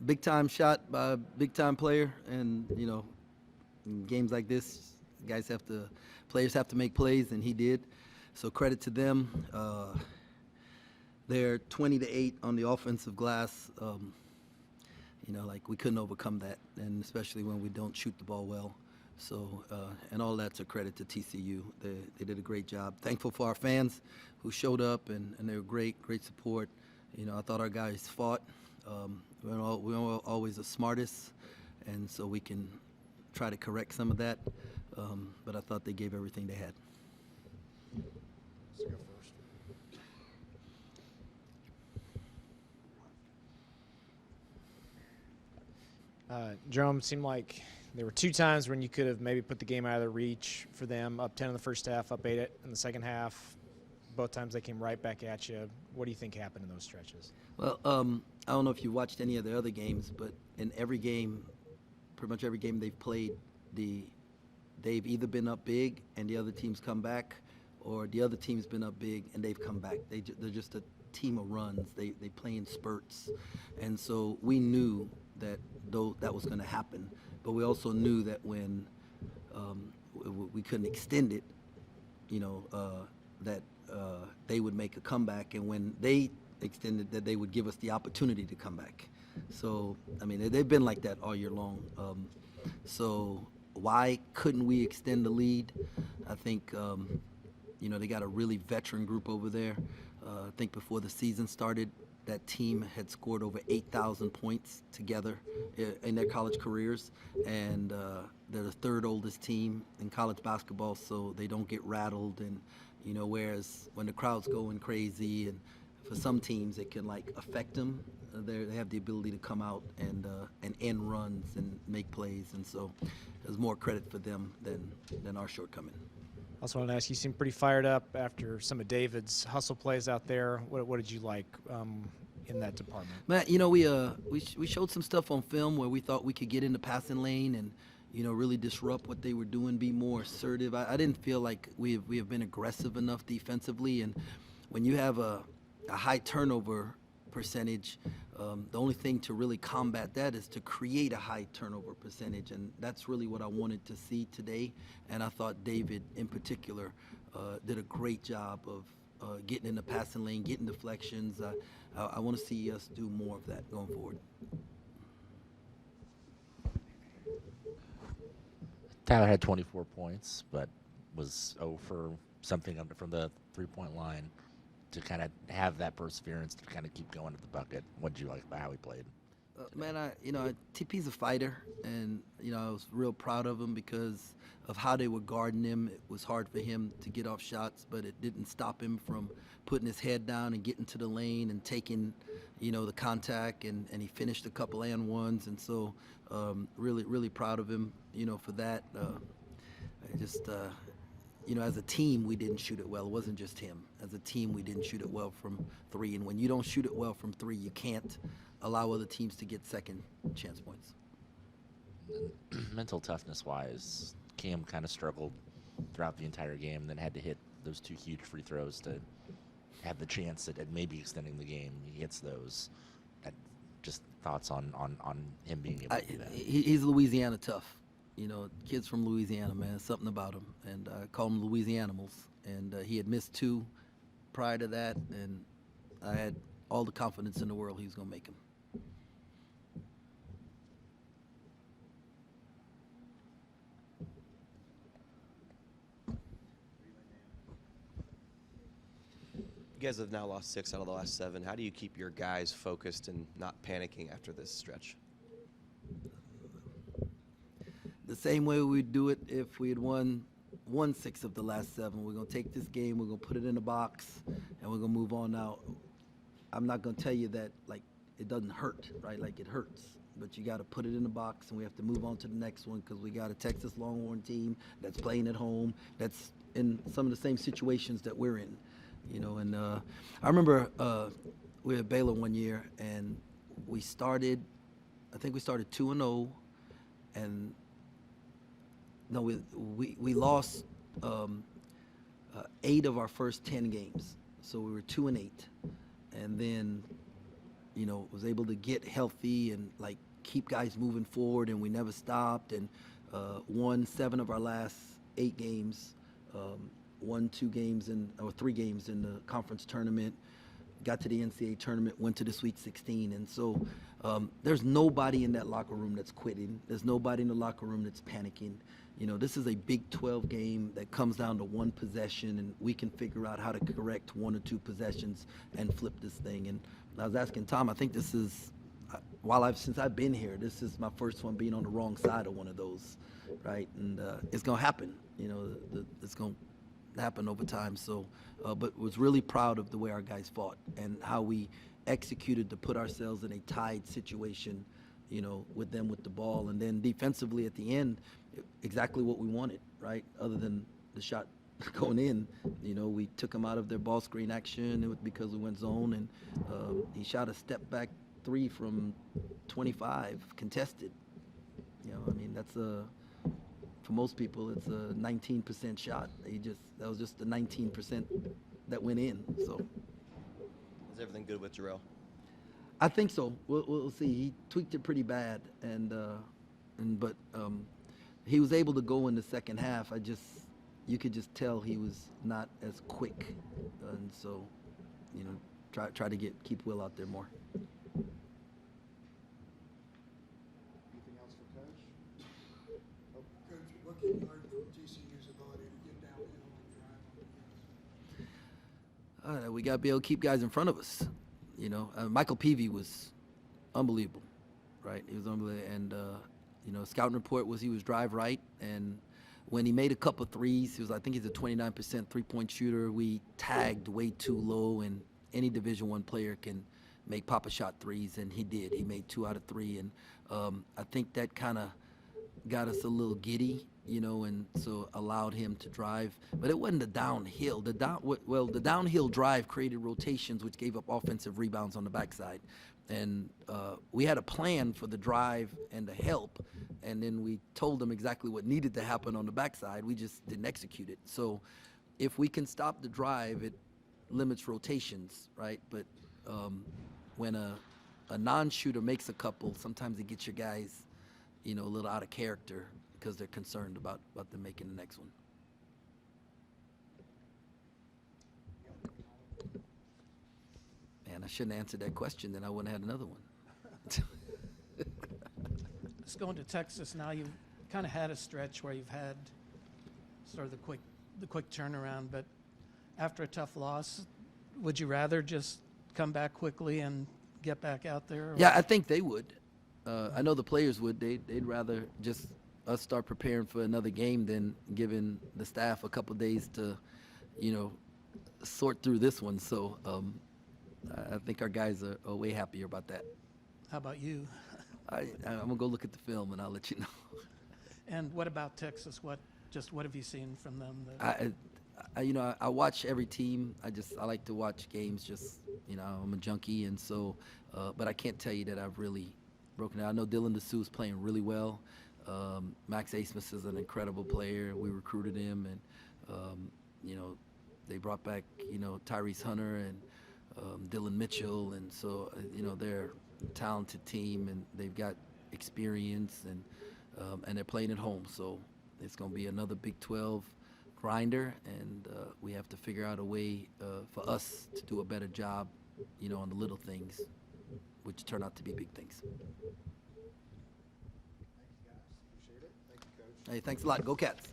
Big time shot by a big time player, and in games like this, players have to make plays, and he did. So credit to them. They're 20-8 on the offensive glass. Like we couldn't overcome that, and especially when we don't shoot the ball well. So, and all that's a credit to TCU. They did a great job. Thankful for our fans who showed up, and they were great support. I thought our guys fought. We weren't always the smartest, and so we can try to correct some of that. But I thought they gave everything they had. Let's go first. Jerome, seemed like there were 2 times when you could have maybe put the game out of their reach for them, up 10 in the first half, up 8 in the second half. Both times they came right back at you. What do you think happened in those stretches? Well, I don't know if you watched any of the other games, but in every game, pretty much every game they've played, they've either been up big and the other team's come back, or the other team's been up big and they've come back. They're just a team of runs. They play in spurts, and so we knew that that was going to happen. But we also knew that when we couldn't extend it, that they would make a comeback, and when they extended, that they would give us the opportunity to come back. So, they've been like that all year long. So why couldn't we extend the lead? I think, they got a really veteran group over there. I think before the season started, that team had scored over 8,000 points together in their college careers, and they're the 3rd oldest team in college basketball, so they don't get rattled. And whereas when the crowd's going crazy, and for some teams it can affect them, they have the ability to come out and end runs and make plays, and so there's more credit for them than our shortcoming. I also want to ask, you seem pretty fired up after some of David's hustle plays out there. What did you like in that department? Matt, we showed some stuff on film where we thought we could get in the passing lane and really disrupt what they were doing, be more assertive. I didn't feel like we have been aggressive enough defensively, and when you have a high turnover percentage, the only thing to really combat that is to create a high turnover percentage, and that's really what I wanted to see today. And I thought David in particular did a great job of getting in the passing lane, getting deflections. I want to see us do more of that going forward. Tyler had 24 points, but was 0 for something from the 3-point line. To kind of have that perseverance to kind of keep going at the bucket. What did you like about how he played? Man, TP's a fighter, and I was real proud of him because of how they were guarding him. It was hard for him to get off shots, but it didn't stop him from putting his head down and getting to the lane and taking, the contact, and he finished a couple and ones, and so really proud of him, for that. As a team, we didn't shoot it well. It wasn't just him. As a team, we didn't shoot it well from 3. And when you don't shoot it well from 3, you can't allow other teams to get second chance points. Mental toughness-wise, Cam kind of struggled throughout the entire game, then had to hit those 2 huge free throws to have the chance at maybe extending the game. He hits those. Just thoughts on him being able to do that. He's Louisiana tough. Kids from Louisiana, man, something about him. And I call them Louisianimals. And he had missed 2 prior to that, and I had all the confidence in the world he was going to make them. You guys have now lost 6 out of the last 7. How do you keep your guys focused and not panicking after this stretch? The same way we'd do it if we had won 6 of the last 7. We're going to take this game, we're going to put it in a box, and we're going to move on out. I'm not going to tell you that, it doesn't hurt, right? It hurts. But you got to put it in the box, and we have to move on to the next one because we got a Texas Longhorn team that's playing at home, that's in some of the same situations that we're in. And I remember we were at Baylor one year, and I think we started 2-0, and no, we lost 8 of our first 10 games, so we were 2-8, and then was able to get healthy and like keep guys moving forward, and we never stopped, and won 7 of our last 8 games, won 3 games in the conference tournament, got to the NCAA tournament, went to the Sweet 16, and so there's nobody in that locker room that's quitting. There's nobody in the locker room that's panicking. This is a Big 12 game that comes down to one possession, and we can figure out how to correct 1 or 2 possessions and flip this thing. And I was asking Tom, I think this is, since I've been here, this is my first one being on the wrong side of one of those, right? And it's gonna happen. It's gonna happen over time. So, but was really proud of the way our guys fought and how we executed to put ourselves in a tied situation, with them with the ball, and then defensively at the end, exactly what we wanted, right? Other than the shot going in, we took them out of their ball screen action. It was because we went zone, and he shot a step back 3 from 25 contested. That's for most people, it's a 19% shot. That was just the 19% that went in. So, Is everything good with Jerome? I think so. We'll see. He tweaked it pretty bad, but he was able to go in the second half. You could just tell he was not as quick, and so, try to keep Will out there more. Anything else for Coach? Coach, what can you learn from TCU's ability to get downhill and drive on the We got to be able to keep guys in front of us. Michael Peavy was unbelievable, right? He was unbelievable, and scouting report was he was drive right, and when he made a couple threes, I think he's a 29% three-point shooter. We tagged way too low, and any Division I player can make pop-a-shot threes, and he did. He made 2 out of 3, and I think that kind of got us a little giddy, and so allowed him to drive. But it wasn't the downhill. The downhill drive created rotations, which gave up offensive rebounds on the backside. And we had a plan for the drive and the help, and then we told them exactly what needed to happen on the backside. We just didn't execute it. So if we can stop the drive, it limits rotations, right? But when a non-shooter makes a couple, sometimes it gets your guys, a little out of character because they're concerned about them making the next one. Man, I shouldn't have answered that question, then I wouldn't have had another one. Let's go into Texas now. You've kind of had a stretch where you've had sort of the quick turnaround, but after a tough loss, would you rather just come back quickly and get back out there? Or? Yeah, I think they would. I know the players would. They'd rather just us start preparing for another game than giving the staff a couple days to, sort through this one. So I think our guys are way happier about that. How about you? I'm gonna go look at the film and I'll let you know. And what about Texas? What have you seen from them? I watch every team. I like to watch games. I'm a junkie, and so, but I can't tell you that I've really broken out. I know Dylan DeSue's playing really well. Max Asmus is an incredible player. We recruited him, and they brought back Tyrese Hunter and Dylan Mitchell, and so they're a talented team, and they've got experience, and they're playing at home. So it's going to be another Big 12 grinder, and we have to figure out a way for us to do a better job, on the little things, which turn out to be big things. Thank you, guys. Appreciate it. Thank you, Coach. Hey, thanks a lot. Go Cats.